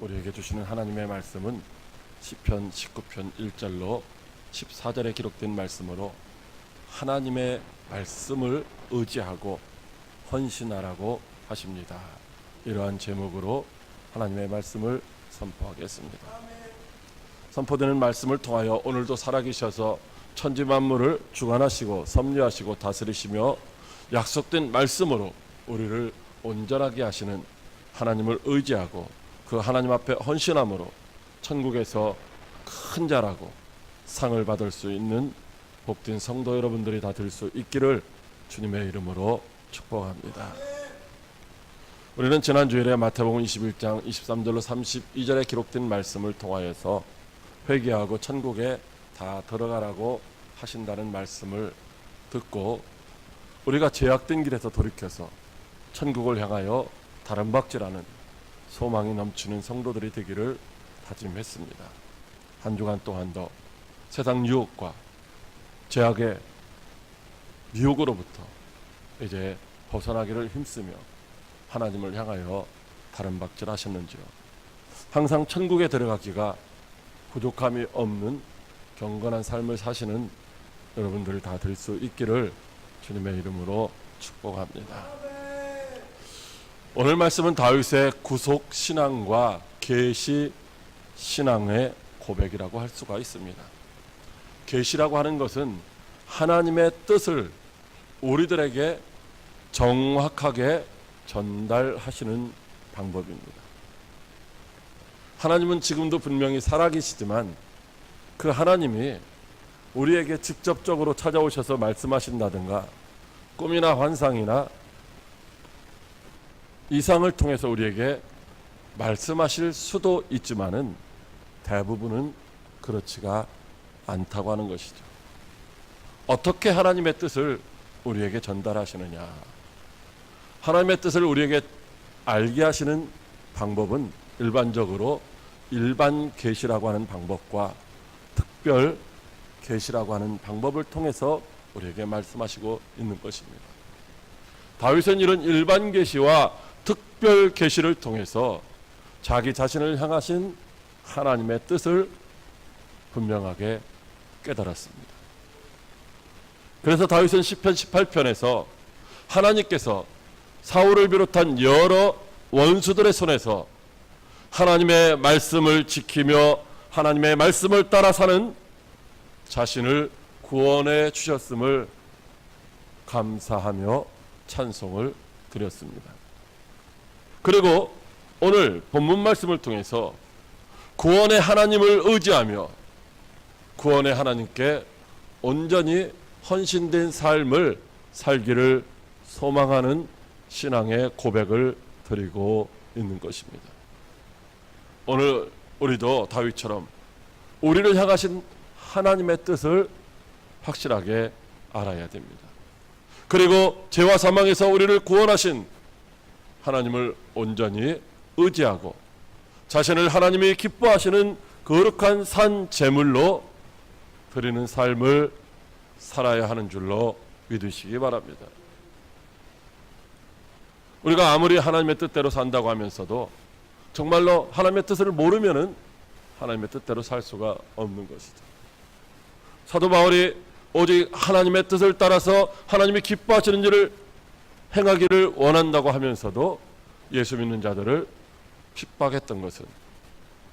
우리에게 주시는 하나님의 말씀은 시편 19편 1절로 14절에 기록된 말씀으로 하나님의 말씀을 의지하고 헌신하라고 하십니다. 이러한 제목으로 하나님의 말씀을 선포하겠습니다. 선포되는 말씀을 통하여 오늘도 살아계셔서 천지만물을 주관하시고 섭리하시고 다스리시며 약속된 말씀으로 우리를 온전하게 하시는 하나님을 의지하고 그 하나님 앞에 헌신함으로 천국에서 큰 자라고 상을 받을 수 있는 복된 성도 여러분들이 다 될 수 있기를 주님의 이름으로 축복합니다. 우리는 지난 주일에 마태복음 21장 23절로 32절에 기록된 말씀을 통하여서 회개하고 천국에 다 들어가라고 하신다는 말씀을 듣고 우리가 죄악된 길에서 돌이켜서 천국을 향하여 다름박질하는 소망이 넘치는 성도들이 되기를 다짐했습니다. 한 주간 동안도 세상 유혹과 죄악의 미혹으로부터 이제 벗어나기를 힘쓰며 하나님을 향하여 다름박질 하셨는지요. 항상 천국에 들어가기가 부족함이 없는 경건한 삶을 사시는 여러분들 다 될 수 있기를 주님의 이름으로 축복합니다. 오늘 말씀은 다윗의 구속 신앙과 계시 신앙의 고백이라고 할 수가 있습니다. 계시라고 하는 것은 하나님의 뜻을 우리들에게 정확하게 전달하시는 방법입니다. 하나님은 지금도 분명히 살아계시지만 그 하나님이 우리에게 직접적으로 찾아오셔서 말씀하신다든가 꿈이나 환상이나 이상을 통해서 우리에게 말씀하실 수도 있지만은 대부분은 그렇지가 않다고 하는 것이죠. 어떻게 하나님의 뜻을 우리에게 전달하시느냐? 하나님의 뜻을 우리에게 알게 하시는 방법은 일반적으로 일반 계시라고 하는 방법과 특별 계시라고 하는 방법을 통해서 우리에게 말씀하시고 있는 것입니다. 다윗은 이런 일반 계시와 특별 계시를 통해서 자기 자신을 향하신 하나님의 뜻을 분명하게 깨달았습니다. 그래서 다윗은 시편 18편에서 하나님께서 사울을 비롯한 여러 원수들의 손에서 하나님의 말씀을 지키며 하나님의 말씀을 따라 사는 자신을 구원해 주셨음을 감사하며 찬송을 드렸습니다. 그리고 오늘 본문 말씀을 통해서 구원의 하나님을 의지하며 구원의 하나님께 온전히 헌신된 삶을 살기를 소망하는 신앙의 고백을 드리고 있는 것입니다. 오늘 우리도 다윗처럼 우리를 향하신 하나님의 뜻을 확실하게 알아야 됩니다. 그리고 죄와 사망에서 우리를 구원하신 하나님을 온전히 의지하고 자신을 하나님이 기뻐하시는 거룩한 산 제물로 드리는 삶을 살아야 하는 줄로 믿으시기 바랍니다. 우리가 아무리 하나님의 뜻대로 산다고 하면서도 정말로 하나님의 뜻을 모르면은 하나님의 뜻대로 살 수가 없는 것이죠. 사도 바울이 오직 하나님의 뜻을 따라서 하나님이 기뻐하시는 일을 행하기를 원한다고 하면서도 예수 믿는 자들을 핍박했던 것은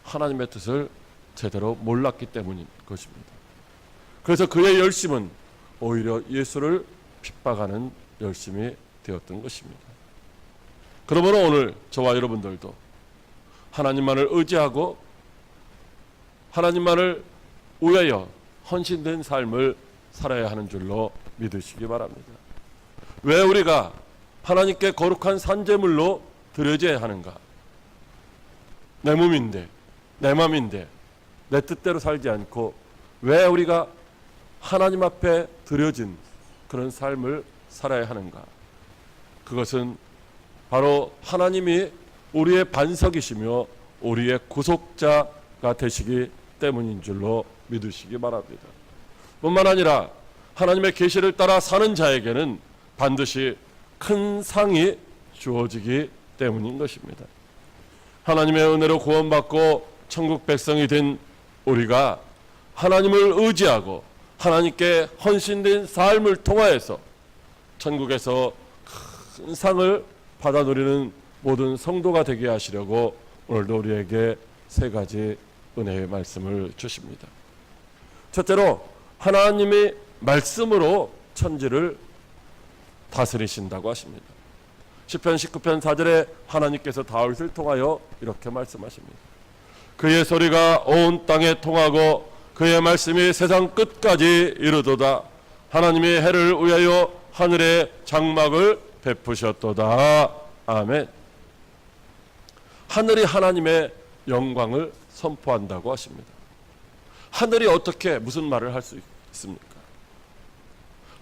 하나님의 뜻을 제대로 몰랐기 때문인 것입니다. 그래서 그의 열심은 오히려 예수를 핍박하는 열심이 되었던 것입니다. 그러므로 오늘 저와 여러분들도 하나님만을 의지하고 하나님만을 위하여 헌신된 삶을 살아야 하는 줄로 믿으시기 바랍니다. 왜 우리가 하나님께 거룩한 산제물로 드려져야 하는가? 내 몸인데, 내 마음인데 내 뜻대로 살지 않고 왜 우리가 하나님 앞에 드려진 그런 삶을 살아야 하는가? 그것은 바로 하나님이 우리의 반석이시며 우리의 구속자가 되시기 때문인 줄로 믿으시기 바랍니다. 뿐만 아니라 하나님의 계시를 따라 사는 자에게는 반드시 큰 상이 주어지기 때문인 것입니다. 하나님의 은혜로 구원받고 천국 백성이 된 우리가 하나님을 의지하고 하나님께 헌신된 삶을 통하여서 천국에서 큰 상을 받아 누리는 모든 성도가 되게 하시려고 오늘도 우리에게 세 가지 은혜의 말씀을 주십니다. 첫째로 하나님의 말씀으로 천지를 다스리신다고 하십니다. 시편 19편 4절에 하나님께서 다윗을 통하여 이렇게 말씀하십니다. 그의 소리가 온 땅에 통하고 그의 말씀이 세상 끝까지 이르도다. 하나님이 해를 위하여 하늘의 장막을 베푸셨도다. 아멘. 하늘이 하나님의 영광을 선포한다고 하십니다. 하늘이 어떻게 무슨 말을 할 수 있습니까?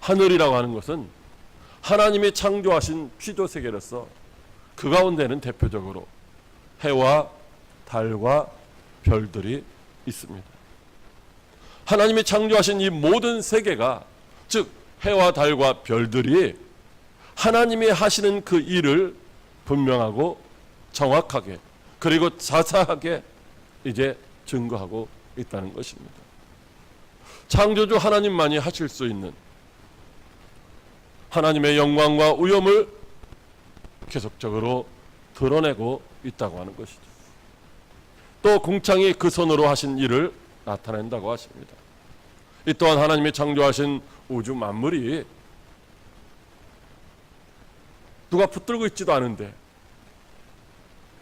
하늘이라고 하는 것은 하나님이 창조하신 피조세계로서 그 가운데는 대표적으로 해와 달과 별들이 있습니다. 하나님이 창조하신 이 모든 세계가, 즉 해와 달과 별들이 하나님이 하시는 그 일을 분명하고 정확하게 그리고 자세하게 이제 증거하고 있다는 것입니다. 창조주 하나님만이 하실 수 있는 하나님의 영광과 위엄을 계속적으로 드러내고 있다고 하는 것이죠. 또 궁창이 그 손으로 하신 일을 나타낸다고 하십니다. 이 또한 하나님이 창조하신 우주 만물이 누가 붙들고 있지도 않은데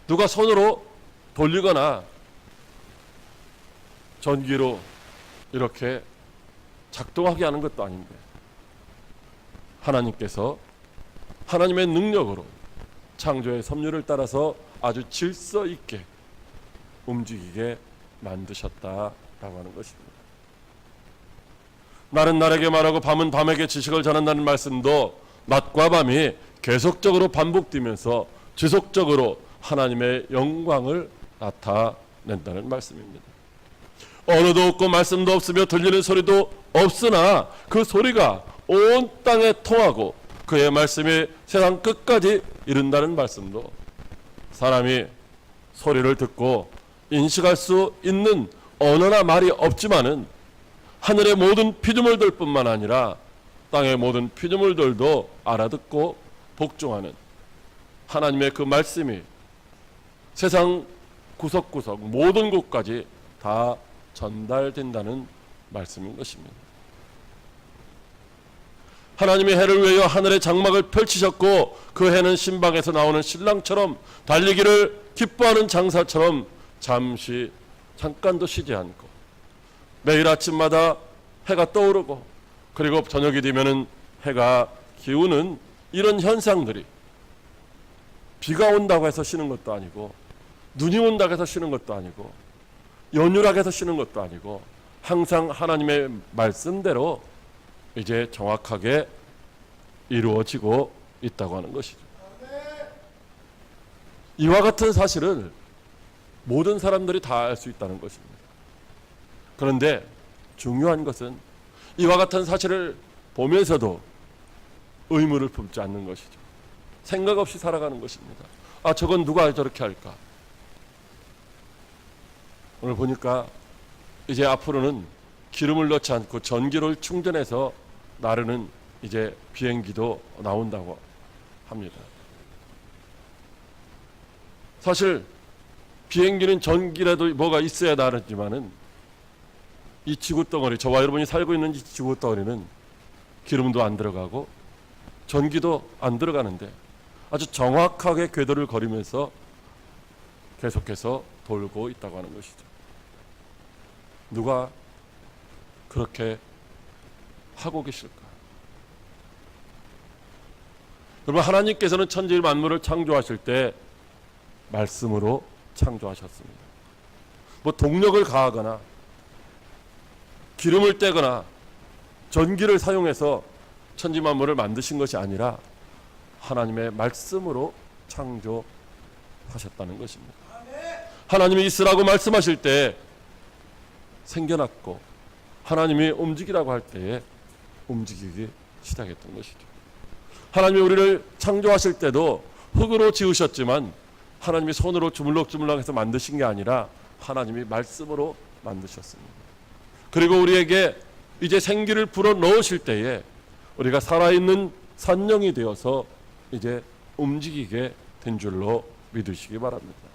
누가 손으로 돌리거나 전기로 이렇게 작동하게 하는 것도 아닌데 하나님께서 하나님의 능력으로 창조의 섭리를 따라서 아주 질서 있게 움직이게 만드셨다라고 하는 것입니다. 날은 날에게 말하고 밤은 밤에게 지식을 전한다는 말씀도 낮과 밤이 계속적으로 반복되면서 지속적으로 하나님의 영광을 나타낸다는 말씀입니다. 언어도 없고 말씀도 없으며 들리는 소리도 없으나 그 소리가 온 땅에 통하고 그의 말씀이 세상 끝까지 이른다는 말씀도 사람이 소리를 듣고 인식할 수 있는 언어나 말이 없지만은 하늘의 모든 피조물들 뿐만 아니라 땅의 모든 피조물들도 알아듣고 복종하는 하나님의 그 말씀이 세상 구석구석 모든 곳까지 다 전달된다는 말씀인 것입니다. 하나님이 해를 위하여 하늘의 장막을 펼치셨고 그 해는 신방에서 나오는 신랑처럼 달리기를 기뻐하는 장사처럼 잠깐도 쉬지 않고 매일 아침마다 해가 떠오르고 그리고 저녁이 되면은 해가 기우는 이런 현상들이 비가 온다고 해서 쉬는 것도 아니고 눈이 온다고 해서 쉬는 것도 아니고 연휴라고 해서 쉬는 것도 아니고 항상 하나님의 말씀대로 이제 정확하게 이루어지고 있다고 하는 것이죠. 이와 같은 사실을 모든 사람들이 다 알 수 있다는 것입니다. 그런데 중요한 것은 이와 같은 사실을 보면서도 의무를 품지 않는 것이죠. 생각 없이 살아가는 것입니다. 아, 저건 누가 저렇게 할까? 오늘 보니까 이제 앞으로는 기름을 넣지 않고 전기를 충전해서 나르는 이제 비행기도 나온다고 합니다. 사실 비행기는 전기라도 뭐가 있어야 나르지만은 이 지구덩어리, 저와 여러분이 살고 있는 이 지구덩어리는 기름도 안 들어가고 전기도 안 들어가는데 아주 정확하게 궤도를 걸으면서 계속해서 돌고 있다고 하는 것이죠. 누가 그렇게 하고 계실까? 여러분, 하나님께서는 천지 만물을 창조하실 때 말씀으로 창조하셨습니다. 뭐 동력을 가하거나 기름을 떼거나 전기를 사용해서 천지 만물을 만드신 것이 아니라 하나님의 말씀으로 창조하셨다는 것입니다. 하나님이 있으라고 말씀하실 때 생겨났고, 하나님이 움직이라고 할 때에 움직이기 시작했던 것이죠. 하나님이 우리를 창조하실 때도 흙으로 지으셨지만 하나님이 손으로 주물럭주물럭해서 만드신 게 아니라 하나님이 말씀으로 만드셨습니다. 그리고 우리에게 이제 생기를 불어넣으실 때에 우리가 살아있는 산령이 되어서 이제 움직이게 된 줄로 믿으시기 바랍니다.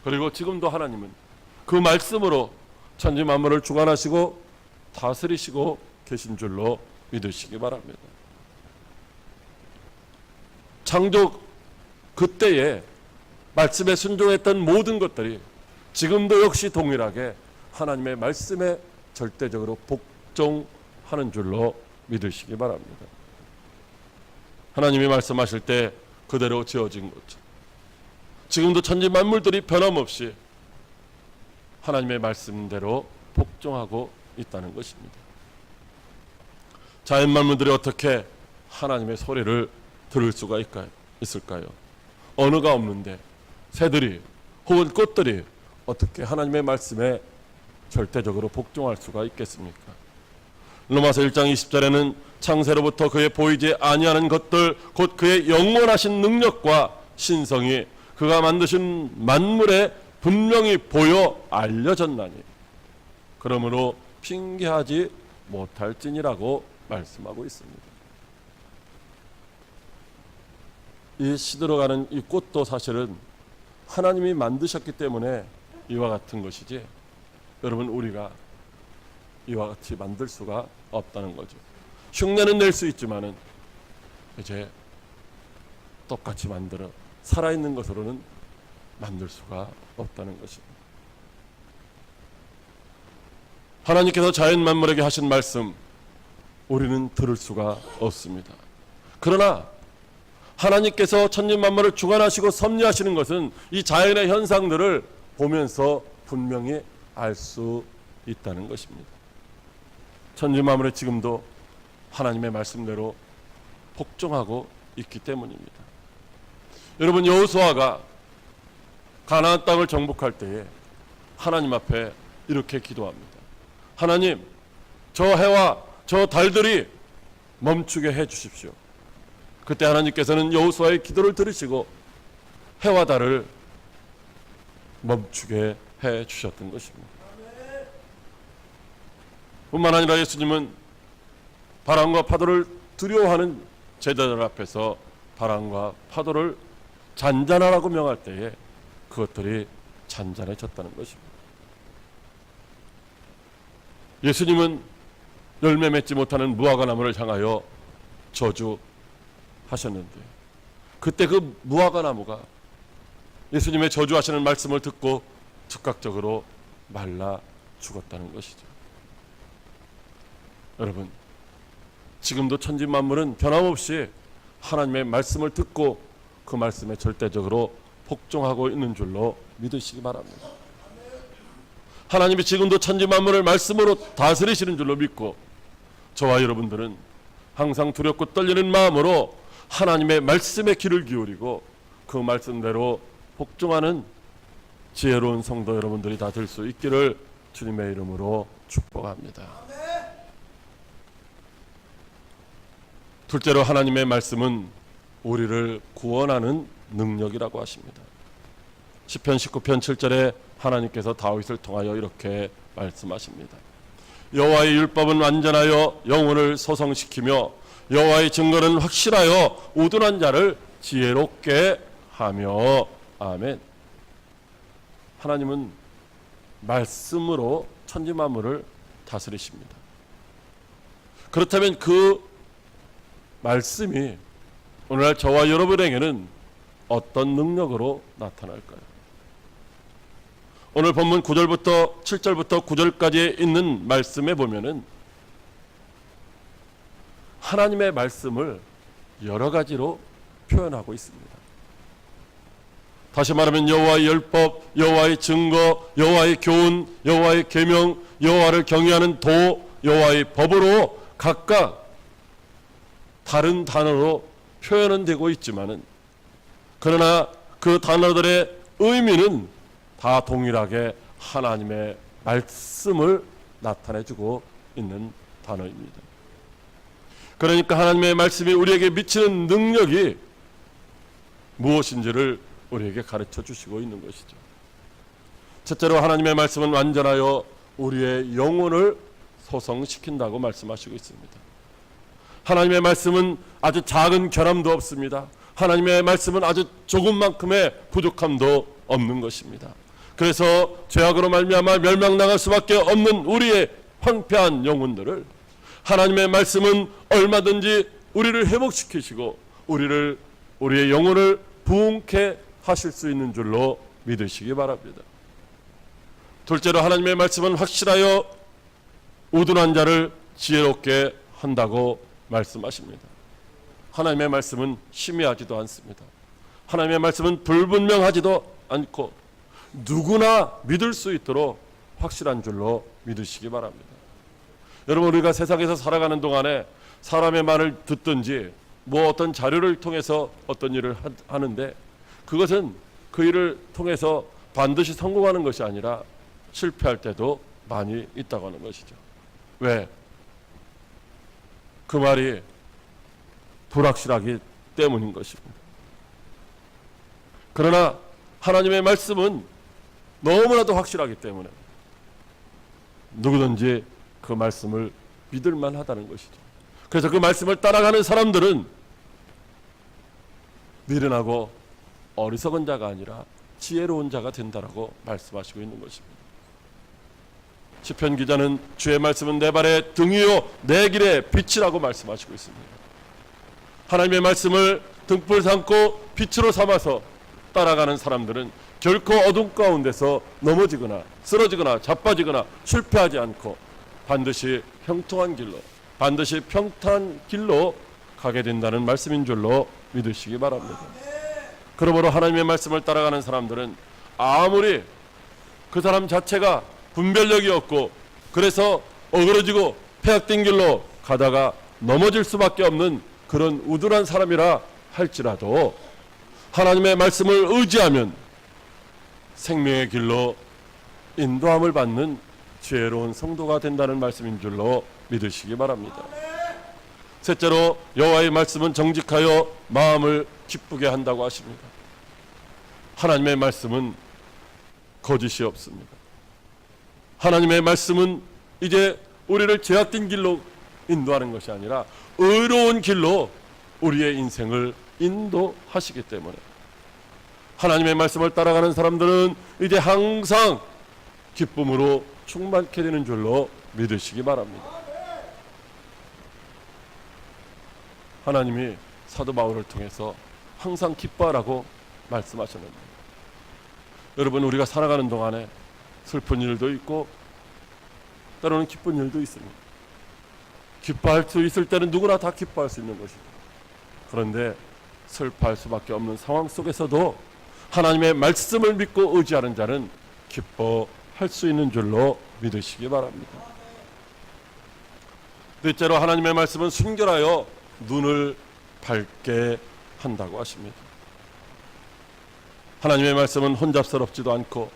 그리고 지금도 하나님은 그 말씀으로 천지 만물을 주관하시고 다스리시고 계신 줄로 믿으시기 바랍니다. 창조 그때에 말씀에 순종했던 모든 것들이 지금도 역시 동일하게 하나님의 말씀에 절대적으로 복종하는 줄로 믿으시기 바랍니다. 하나님이 말씀하실 때 그대로 지어진 것처럼 지금도 천지 만물들이 변함없이 하나님의 말씀대로 복종하고 있다는 것입니다. 자연 만물들이 어떻게 하나님의 소리를 들을 수가 있을까요? 언어가 없는데 새들이 혹은 꽃들이 어떻게 하나님의 말씀에 절대적으로 복종할 수가 있겠습니까? 로마서 1장 20절에는 창세로부터 그의 보이지 아니하는 것들 곧 그의 영원하신 능력과 신성이 그가 만드신 만물에 분명히 보여 알려졌나니 그러므로 핑계하지 못할지니라고 말씀하고 있습니다. 이 시들어가는 이 꽃도 사실은 하나님이 만드셨기 때문에 이와 같은 것이지, 여러분 우리가 이와 같이 만들 수가 없다는 거죠. 흉내는 낼 수 있지만은 이제 똑같이 만들어 살아있는 것으로는 만들 수가 없다는 것입니다. 하나님께서 자연 만물에게 하신 말씀 우리는 들을 수가 없습니다. 그러나 하나님께서 천지 만물을 주관하시고 섭리하시는 것은 이 자연의 현상들을 보면서 분명히 알 수 있다는 것입니다. 천지 만물에 지금도 하나님의 말씀대로 복종하고 있기 때문입니다. 여러분, 여호수아가 가나안 땅을 정복할 때에 하나님 앞에 이렇게 기도합니다. 하나님, 저 해와 저 달들이 멈추게 해 주십시오. 그때 하나님께서는 여호수아의 기도를 들으시고 해와 달을 멈추게 해 주셨던 것입니다. 뿐만 아니라 예수님은 바람과 파도를 두려워하는 제자들 앞에서 바람과 파도를 잔잔하라고 명할 때에 그것들이 잔잔해졌다는 것입니다. 예수님은 열매 맺지 못하는 무화과 나무를 향하여 저주하셨는데 그때 그 무화과 나무가 예수님의 저주하시는 말씀을 듣고 즉각적으로 말라 죽었다는 것이죠. 여러분, 지금도 천지 만물은 변함없이 하나님의 말씀을 듣고 그 말씀에 절대적으로 복종하고 있는 줄로 믿으시기 바랍니다. 하나님이 지금도 천지 만물을 말씀으로 다스리시는 줄로 믿고 저와 여러분들은 항상 두렵고 떨리는 마음으로 하나님의 말씀에 귀를 기울이고 그 말씀대로 복종하는 지혜로운 성도 여러분들이 다 될 수 있기를 주님의 이름으로 축복합니다. 둘째로 하나님의 말씀은 우리를 구원하는 능력이라고 하십니다. 시편 19편 7절에 하나님께서 다윗을 통하여 이렇게 말씀하십니다. 여호와의 율법은 완전하여 영혼을 소성시키며 여호와의 증거는 확실하여 우둔한 자를 지혜롭게 하며. 아멘. 하나님은 말씀으로 천지 만물을 다스리십니다. 그렇다면 그 말씀이 오늘날 저와 여러분에게는 어떤 능력으로 나타날까요? 오늘 본문 9절부터 7절부터 9절까지 있는 말씀에 보면은 하나님의 말씀을 여러 가지로 표현하고 있습니다. 다시 말하면 여호와의 율법, 여호와의 증거, 여호와의 교훈, 여호와의 계명, 여호와를 경외하는 도, 여호와의 법으로 각각 다른 단어로 표현은 되고 있지만은 그러나 그 단어들의 의미는 다 동일하게 하나님의 말씀을 나타내주고 있는 단어입니다. 그러니까 하나님의 말씀이 우리에게 미치는 능력이 무엇인지를 우리에게 가르쳐 주시고 있는 것이죠. 첫째로 하나님의 말씀은 완전하여 우리의 영혼을 소성시킨다고 말씀하시고 있습니다. 하나님의 말씀은 아주 작은 결함도 없습니다. 하나님의 말씀은 아주 조금만큼의 부족함도 없는 것입니다. 그래서 죄악으로 말미암아 멸망당할 수밖에 없는 우리의 황폐한 영혼들을 하나님의 말씀은 얼마든지 우리를 회복시키시고 우리의 영혼을 부흥케 하실 수 있는 줄로 믿으시기 바랍니다. 둘째로 하나님의 말씀은 확실하여 우둔한 자를 지혜롭게 한다고 말씀하십니다. 하나님의 말씀은 심의하지도 않습니다. 하나님의 말씀은 불분명하지도 않고 누구나 믿을 수 있도록 확실한 줄로 믿으시기 바랍니다. 여러분, 우리가 세상에서 살아가는 동안에 사람의 말을 듣든지 어떤 자료를 통해서 어떤 일을 하는데 그것은 그 일을 통해서 반드시 성공하는 것이 아니라 실패할 때도 많이 있다고 하는 것이죠. 왜? 그 말이 불확실하기 때문인 것입니다. 그러나 하나님의 말씀은 너무나도 확실하기 때문에 누구든지 그 말씀을 믿을 만하다는 것이죠. 그래서 그 말씀을 따라가는 사람들은 미련하고 어리석은 자가 아니라 지혜로운 자가 된다라고 말씀하시고 있는 것입니다. 시편 기자는 주의 말씀은 내 발의 등이요 내 길의 빛이라고 말씀하시고 있습니다. 하나님의 말씀을 등불 삼고 빛으로 삼아서 따라가는 사람들은 결코 어둠 가운데서 넘어지거나 쓰러지거나 자빠지거나 실패하지 않고 반드시 형통한 길로, 반드시 평탄한 길로 가게 된다는 말씀인 줄로 믿으시기 바랍니다. 그러므로 하나님의 말씀을 따라가는 사람들은 아무리 그 사람 자체가 분별력이 없고 그래서 어그러지고 폐악된 길로 가다가 넘어질 수밖에 없는 그런 우둔한 사람이라 할지라도 하나님의 말씀을 의지하면 생명의 길로 인도함을 받는 지혜로운 성도가 된다는 말씀인 줄로 믿으시기 바랍니다. 셋째로 여호와의 말씀은 정직하여 마음을 기쁘게 한다고 하십니다. 하나님의 말씀은 거짓이 없습니다. 하나님의 말씀은 이제 우리를 죄악된 길로 인도하는 것이 아니라 의로운 길로 우리의 인생을 인도하시기 때문에 하나님의 말씀을 따라가는 사람들은 이제 항상 기쁨으로 충만케 되는 줄로 믿으시기 바랍니다. 하나님이 사도 바울을 통해서 항상 기뻐하라고 말씀하셨는데 여러분, 우리가 살아가는 동안에 슬픈 일도 있고 때로는 기쁜 일도 있습니다. 기뻐할 수 있을 때는 누구나 다 기뻐할 수 있는 것입니다. 그런데 슬퍼할 수밖에 없는 상황 속에서도 하나님의 말씀을 믿고 의지하는 자는 기뻐할 수 있는 줄로 믿으시기 바랍니다. 넷째로 하나님의 말씀은 순결하여 눈을 밝게 한다고 하십니다. 하나님의 말씀은 혼잡스럽지도 않고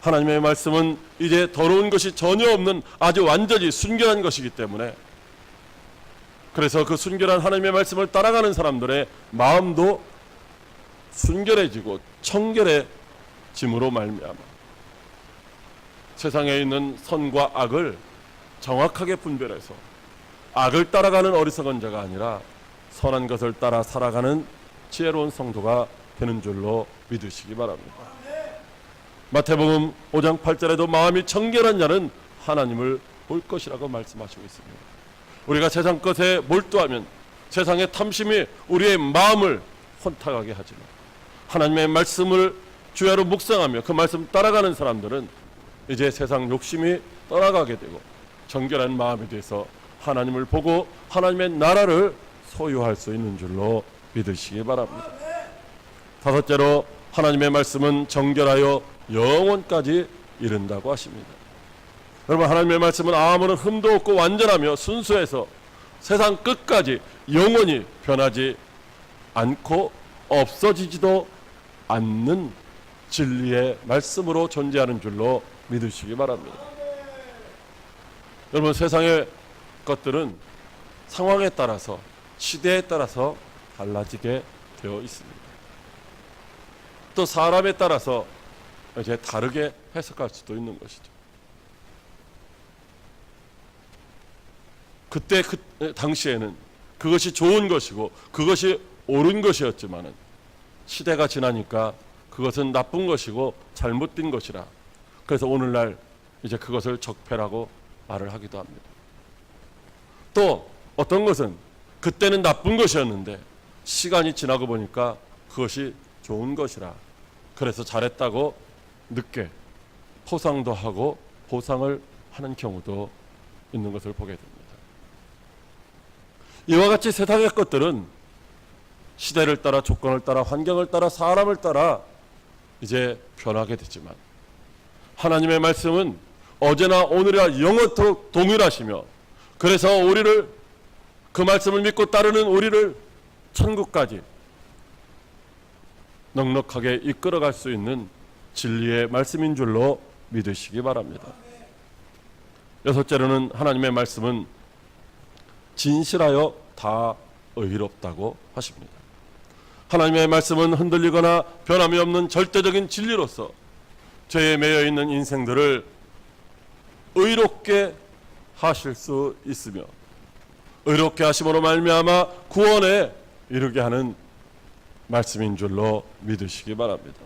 하나님의 말씀은 이제 더러운 것이 전혀 없는 아주 완전히 순결한 것이기 때문에 그래서 그 순결한 하나님의 말씀을 따라가는 사람들의 마음도 순결해지고 청결해짐으로 말미암아 세상에 있는 선과 악을 정확하게 분별해서 악을 따라가는 어리석은 자가 아니라 선한 것을 따라 살아가는 지혜로운 성도가 되는 줄로 믿으시기 바랍니다. 마태복음 5장 8절에도 마음이 청결한 자는 하나님을 볼 것이라고 말씀하시고 있습니다. 우리가 세상 것에 몰두하면 세상의 탐심이 우리의 마음을 혼탁하게 하지만 하나님의 말씀을 주야로 묵상하며 그 말씀 따라가는 사람들은 이제 세상 욕심이 떠나가게 되고 정결한 마음에 대해서 하나님을 보고 하나님의 나라를 소유할 수 있는 줄로 믿으시기 바랍니다. 다섯째로 하나님의 말씀은 정결하여 영원까지 이른다고 하십니다. 여러분, 하나님의 말씀은 아무런 흠도 없고 완전하며 순수해서 세상 끝까지 영원히 변하지 않고 없어지지도 않는 진리의 말씀으로 존재하는 줄로 믿으시기 바랍니다. 여러분, 세상의 것들은 상황에 따라서, 시대에 따라서 달라지게 되어 있습니다. 또 사람에 따라서 이제 다르게 해석할 수도 있는 것이죠. 그때 그 당시에는 그것이 좋은 것이고 그것이 옳은 것이었지만은 시대가 지나니까 그것은 나쁜 것이고 잘못된 것이라, 그래서 오늘날 이제 그것을 적폐라고 말을 하기도 합니다. 또 어떤 것은 그때는 나쁜 것이었는데 시간이 지나고 보니까 그것이 좋은 것이라, 그래서 잘했다고 늦게 포상도 하고 보상을 하는 경우도 있는 것을 보게 됩니다. 이와 같이 세상의 것들은 시대를 따라, 조건을 따라, 환경을 따라, 사람을 따라 이제 변하게 되지만 하나님의 말씀은 어제나 오늘이나 영원토록 동일하시며, 그래서 우리를, 그 말씀을 믿고 따르는 우리를 천국까지 넉넉하게 이끌어갈 수 있는 진리의 말씀인 줄로 믿으시기 바랍니다. 여섯째로는 하나님의 말씀은 진실하여 다 의롭다고 하십니다. 하나님의 말씀은 흔들리거나 변함이 없는 절대적인 진리로서 죄에 매여 있는 인생들을 의롭게 하실 수 있으며, 의롭게 하심으로 말미암아 구원에 이르게 하는 말씀인 줄로 믿으시기 바랍니다.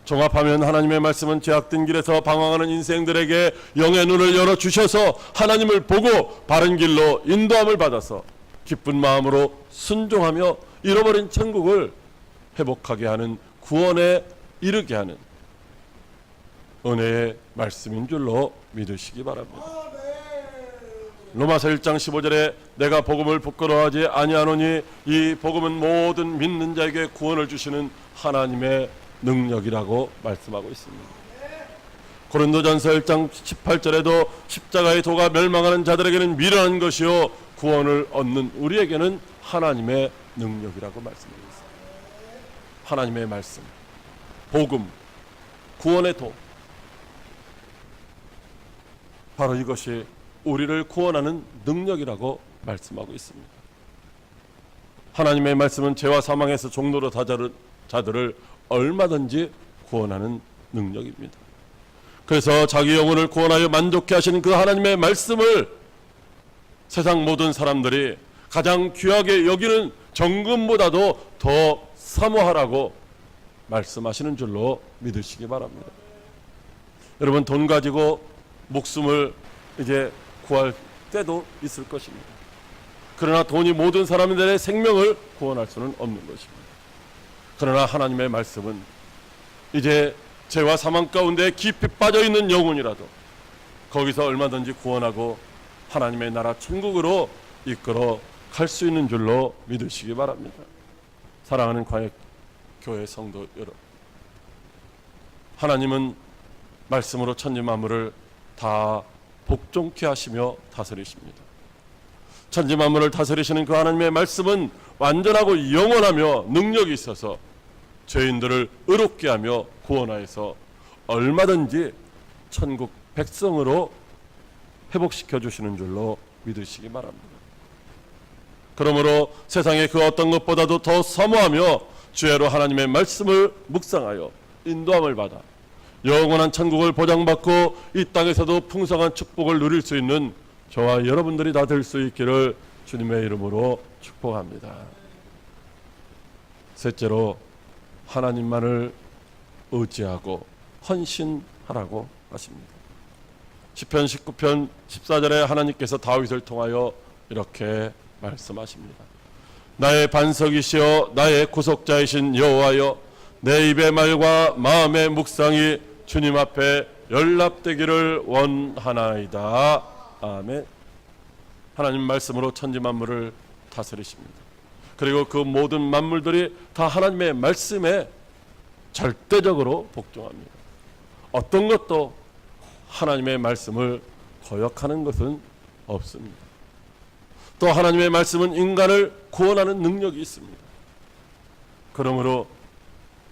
종합하면 하나님의 말씀은 죄악된 길에서 방황하는 인생들에게 영의 눈을 열어주셔서 하나님을 보고 바른 길로 인도함을 받아서 기쁜 마음으로 순종하며 잃어버린 천국을 회복하게 하는, 구원에 이르게 하는 은혜의 말씀인 줄로 믿으시기 바랍니다. 로마서 1장 15절에 내가 복음을 부끄러워하지 아니하노니 이 복음은 모든 믿는 자에게 구원을 주시는 하나님의 능력이라고 말씀하고 있습니다. 고린도전서 1장 18절에도 십자가의 도가 멸망하는 자들에게는 미련한 것이요 구원을 얻는 우리에게는 하나님의 능력이라고 말씀하고 있습니다. 하나님의 말씀, 복음, 구원의 도, 바로 이것이 우리를 구원하는 능력이라고 말씀하고 있습니다. 하나님의 말씀은 죄와 사망에서 종로로 다자른 자들을 얼마든지 구원하는 능력입니다. 그래서 자기 영혼을 구원하여 만족케 하시는 그 하나님의 말씀을 세상 모든 사람들이 가장 귀하게 여기는 정금보다도 더 사모하라고 말씀하시는 줄로 믿으시기 바랍니다. 여러분, 돈 가지고 목숨을 이제 구할 때도 있을 것입니다. 그러나 돈이 모든 사람들의 생명을 구원할 수는 없는 것입니다. 그러나 하나님의 말씀은 이제 죄와 사망 가운데 깊이 빠져있는 영혼이라도 거기서 얼마든지 구원하고 하나님의 나라 천국으로 이끌어 갈 수 있는 줄로 믿으시기 바랍니다. 사랑하는 광역교회 성도 여러분, 하나님은 말씀으로 천지 만물을 다 복종케 하시며 다스리십니다. 천지 만물을 다스리시는 그 하나님의 말씀은 완전하고 영원하며 능력이 있어서 죄인들을 의롭게 하며 구원하여서 얼마든지 천국 백성으로 회복시켜 주시는 줄로 믿으시기 바랍니다. 그러므로 세상의 그 어떤 것보다도 더 사모하며 주야로 하나님의 말씀을 묵상하여 인도함을 받아 영원한 천국을 보장받고 이 땅에서도 풍성한 축복을 누릴 수 있는 저와 여러분들이 다 될 수 있기를 주님의 이름으로 축복합니다. 셋째로 하나님만을 의지하고 헌신하라고 하십니다. 시편 19편 14절에 하나님께서 다윗을 통하여 이렇게 말씀하십니다. 나의 반석이시여 나의 구속자이신 여호와여, 내 입의 말과 마음의 묵상이 주님 앞에 연락되기를 원하나이다. 아멘. 하나님 말씀으로 천지 만물을 다스리십니다. 그리고 그 모든 만물들이 다 하나님의 말씀에 절대적으로 복종합니다. 어떤 것도 하나님의 말씀을 거역하는 것은 없습니다. 또 하나님의 말씀은 인간을 구원하는 능력이 있습니다. 그러므로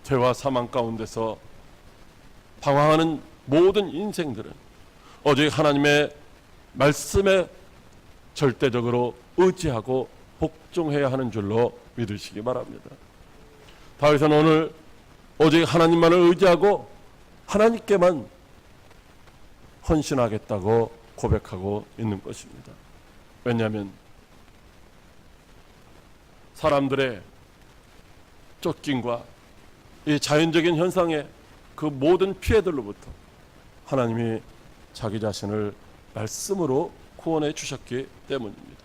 죄와 사망 가운데서 방황하는 모든 인생들은 오직 하나님의 말씀에 절대적으로 의지하고 복종해야 하는 줄로 믿으시기 바랍니다. 다윗은 오늘 오직 하나님만을 의지하고 하나님께만 헌신하겠다고 고백하고 있는 것입니다. 왜냐하면 사람들의 쫓김과 이 자연적인 현상의 그 모든 피해들로부터 하나님이 자기 자신을 말씀으로 구원해 주셨기 때문입니다.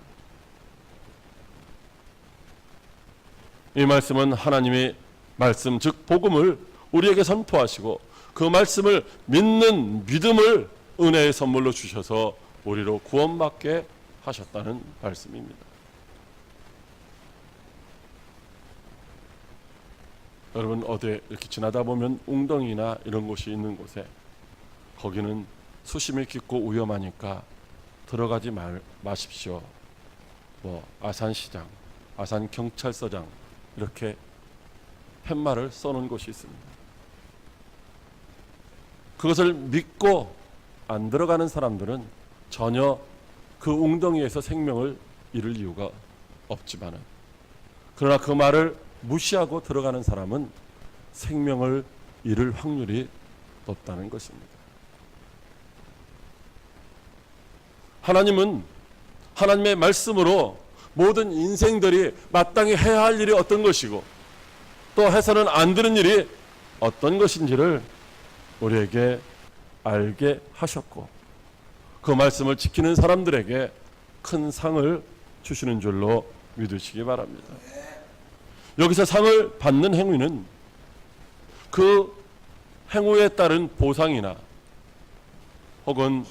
이 말씀은 하나님이 말씀 즉 복음을 우리에게 선포하시고 그 말씀을 믿는 믿음을 은혜의 선물로 주셔서 우리로 구원받게 하셨다는 말씀입니다. 여러분 어디 이렇게 지나다 보면 웅덩이나 이런 곳이 있는 곳에 거기는 수심이 깊고 위험하니까 들어가지 마십시오. 뭐 아산시장, 아산경찰서장 이렇게 팻말을 써놓은 곳이 있습니다. 그것을 믿고 안 들어가는 사람들은 전혀 그 웅덩이에서 생명을 잃을 이유가 없지만은 그러나 그 말을 무시하고 들어가는 사람은 생명을 잃을 확률이 높다는 것입니다. 하나님은 하나님의 말씀으로 모든 인생들이 마땅히 해야 할 일이 어떤 것이고 또 해서는 안 되는 일이 어떤 것인지를 우리에게 알게 하셨고 그 말씀을 지키는 사람들에게 큰 상을 주시는 줄로 믿으시기 바랍니다. 여기서 상을 받는 행위는 그 행위에 따른 보상이나 혹은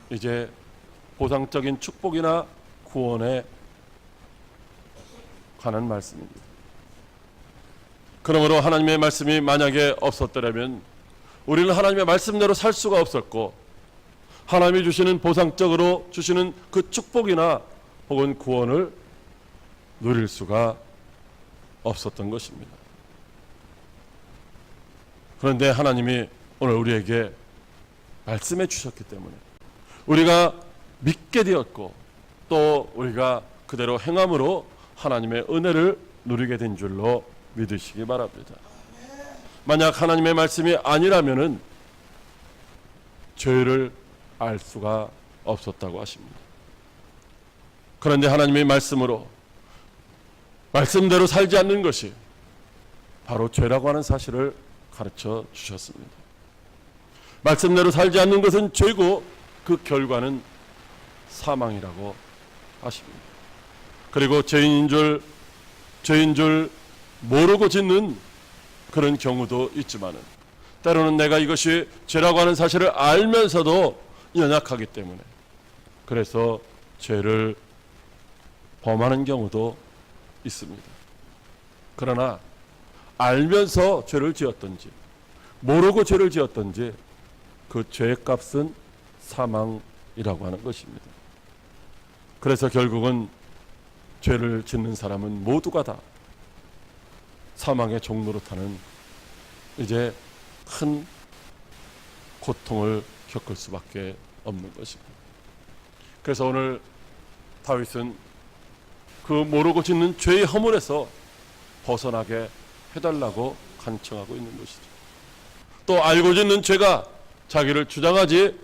이제 보상적인 축복이나 구원에 관한 말씀입니다. 그러므로 하나님의 말씀이 만약에 없었더라면 우리는 하나님의 말씀대로 살 수가 없었고 하나님이 주시는 보상적으로 주시는 그 축복이나 혹은 구원을 누릴 수가 없었던 것입니다. 그런데 하나님이 오늘 우리에게 말씀해 주셨기 때문에 우리가 믿게 되었고 또 우리가 그대로 행함으로 하나님의 은혜를 누리게 된 줄로 믿으시기 바랍니다. 만약 하나님의 말씀이 아니라면은 죄를 알 수가 없었다고 하십니다. 그런데 하나님의 말씀으로 말씀대로 살지 않는 것이 바로 죄라고 하는 사실을 가르쳐 주셨습니다. 말씀대로 살지 않는 것은 죄고 그 결과는 사망이라고 하십니다. 그리고 죄인 줄 모르고 짓는 그런 경우도 있지만은 때로는 내가 이것이 죄라고 하는 사실을 알면서도 연약하기 때문에 그래서 죄를 범하는 경우도 있습니다. 그러나 알면서 죄를 지었든지 모르고 죄를 지었든지 그 죄의 값은 사망이라고 하는 것입니다. 그래서 결국은 죄를 짓는 사람은 모두가 다 사망의 종로로 타는 이제 큰 고통을 겪을 수밖에 없는 것입니다. 그래서 오늘 다윗은 그 모르고 짓는 죄의 허물에서 벗어나게 해달라고 간청하고 있는 것이죠. 또 알고 짓는 죄가 자기를 주장하지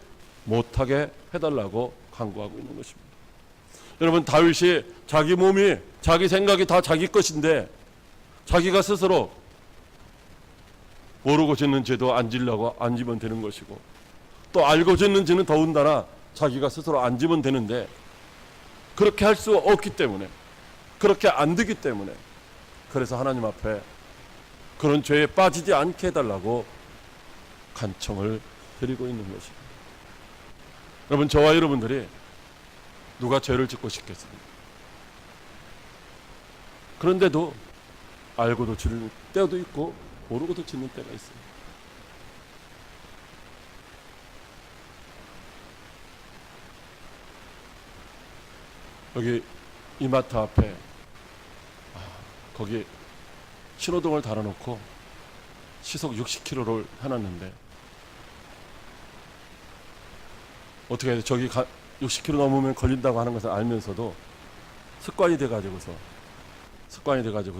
못하게 해달라고 간구하고 있는 것입니다. 여러분 다윗이 자기 몸이 자기 생각이 다 자기 것인데 자기가 스스로 모르고 짓는 죄도 안 지려고 안 지면 되는 것이고 또 알고 짓는 죄는 더군다나 자기가 스스로 안 지면 되는데 그렇게 할 수 없기 때문에 그렇게 안 되기 때문에 그래서 하나님 앞에 그런 죄에 빠지지 않게 해달라고 간청을 드리고 있는 것입니다. 여러분 저와 여러분들이 누가 죄를 짓고 싶겠습니까? 그런데도 알고도 짓는 때도 있고 모르고도 짓는 때가 있어요. 여기 이마트 앞에 거기 신호등을 달아놓고 시속 60km를 해놨는데 어떻게 저기 60km 넘으면 걸린다고 하는 것을 알면서도 습관이 돼가지고서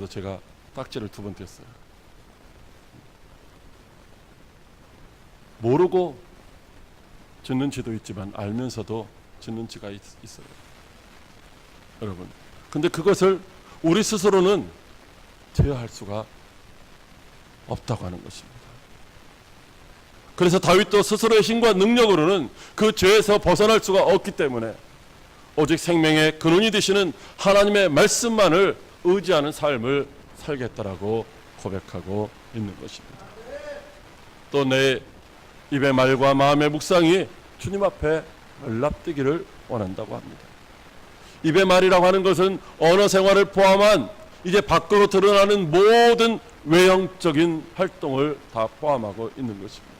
제가 딱지를 2번 뗐어요. 모르고 짓는 죄도 있지만 알면서도 짓는 죄가 있어요. 여러분, 근데 그것을 우리 스스로는 제어할 수가 없다고 하는 것입니다. 그래서 다윗도 스스로의 힘과 능력으로는 그 죄에서 벗어날 수가 없기 때문에 오직 생명의 근원이 되시는 하나님의 말씀만을 의지하는 삶을 살겠다라고 고백하고 있는 것입니다. 또 내 입의 말과 마음의 묵상이 주님 앞에 연락되기를 원한다고 합니다. 입의 말이라고 하는 것은 언어 생활을 포함한 이제 밖으로 드러나는 모든 외형적인 활동을 다 포함하고 있는 것입니다.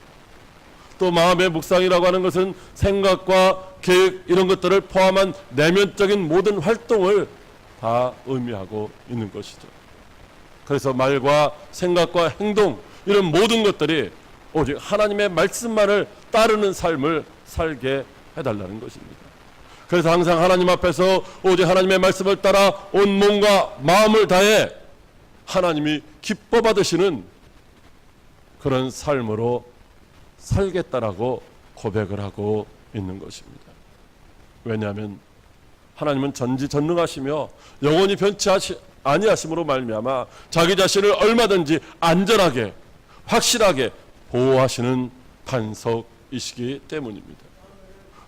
또 마음의 묵상이라고 하는 것은 생각과 계획 이런 것들을 포함한 내면적인 모든 활동을 다 의미하고 있는 것이죠. 그래서 말과 생각과 행동 이런 모든 것들이 오직 하나님의 말씀만을 따르는 삶을 살게 해달라는 것입니다. 그래서 항상 하나님 앞에서 오직 하나님의 말씀을 따라 온 몸과 마음을 다해 하나님이 기뻐 받으시는 그런 삶으로 살겠다라고 고백을 하고 있는 것입니다. 왜냐하면 하나님은 전지전능하시며 영원히 변치 아니하심으로 말미암아 자기 자신을 얼마든지 안전하게 확실하게 보호하시는 반석이시기 때문입니다.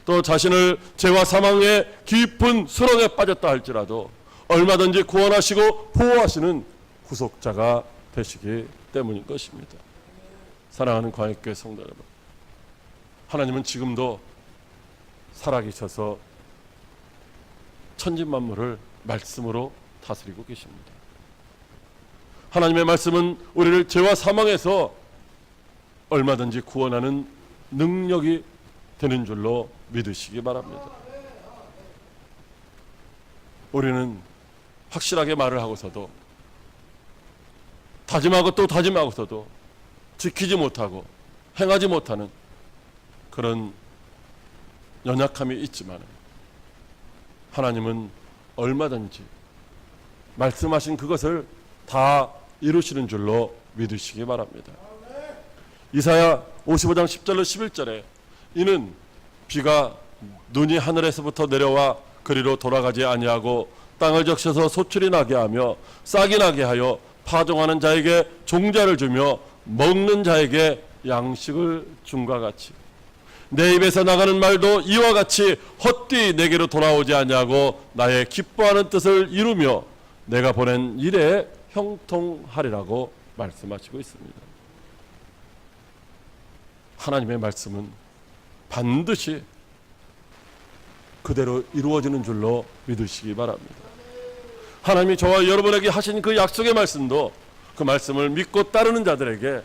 또 자신을 죄와 사망의 깊은 수렁에 빠졌다 할지라도 얼마든지 구원하시고 보호하시는 구속자가 되시기 때문인 것입니다. 사랑하는 광역교회 성도 여러분, 하나님은 지금도 살아계셔서 천지만물을 말씀으로 다스리고 계십니다. 하나님의 말씀은 우리를 죄와 사망에서 얼마든지 구원하는 능력이 되는 줄로 믿으시기 바랍니다. 우리는 확실하게 말을 하고서도 다짐하고 또 다짐하고서도 지키지 못하고 행하지 못하는 그런 연약함이 있지만 하나님은 얼마든지 말씀하신 그것을 다 이루시는 줄로 믿으시기 바랍니다. 이사야 55장 10절로 11절에 이는 비가 눈이 하늘에서부터 내려와 그리로 돌아가지 아니하고 땅을 적셔서 소출이 나게 하며 싹이 나게 하여 파종하는 자에게 종자를 주며 먹는 자에게 양식을 줌과 같이 내 입에서 나가는 말도 이와 같이 헛되이 내게로 돌아오지 아니하고 나의 기뻐하는 뜻을 이루며 내가 보낸 일에 형통하리라고 말씀하시고 있습니다. 하나님의 말씀은 반드시 그대로 이루어지는 줄로 믿으시기 바랍니다. 하나님이 저와 여러분에게 하신 그 약속의 말씀도 그 말씀을 믿고 따르는 자들에게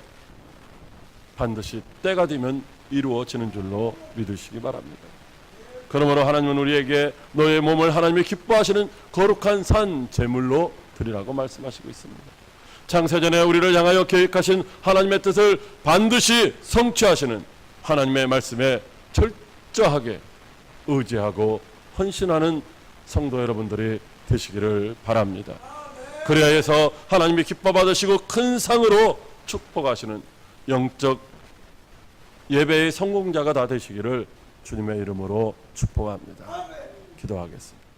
반드시 때가 되면 이루어지는 줄로 믿으시기 바랍니다. 그러므로 하나님은 우리에게 너의 몸을 하나님이 기뻐하시는 거룩한 산 제물로 드리라고 말씀하시고 있습니다. 창세전에 우리를 향하여 계획하신 하나님의 뜻을 반드시 성취하시는 하나님의 말씀에 철저하게 의지하고 헌신하는 성도 여러분들이 되시기를 바랍니다. 그래야 해서 하나님이 기뻐 받으시고 큰 상으로 축복하시는 영적 예배의 성공자가 다 되시기를 주님의 이름으로 축복합니다. 기도하겠습니다.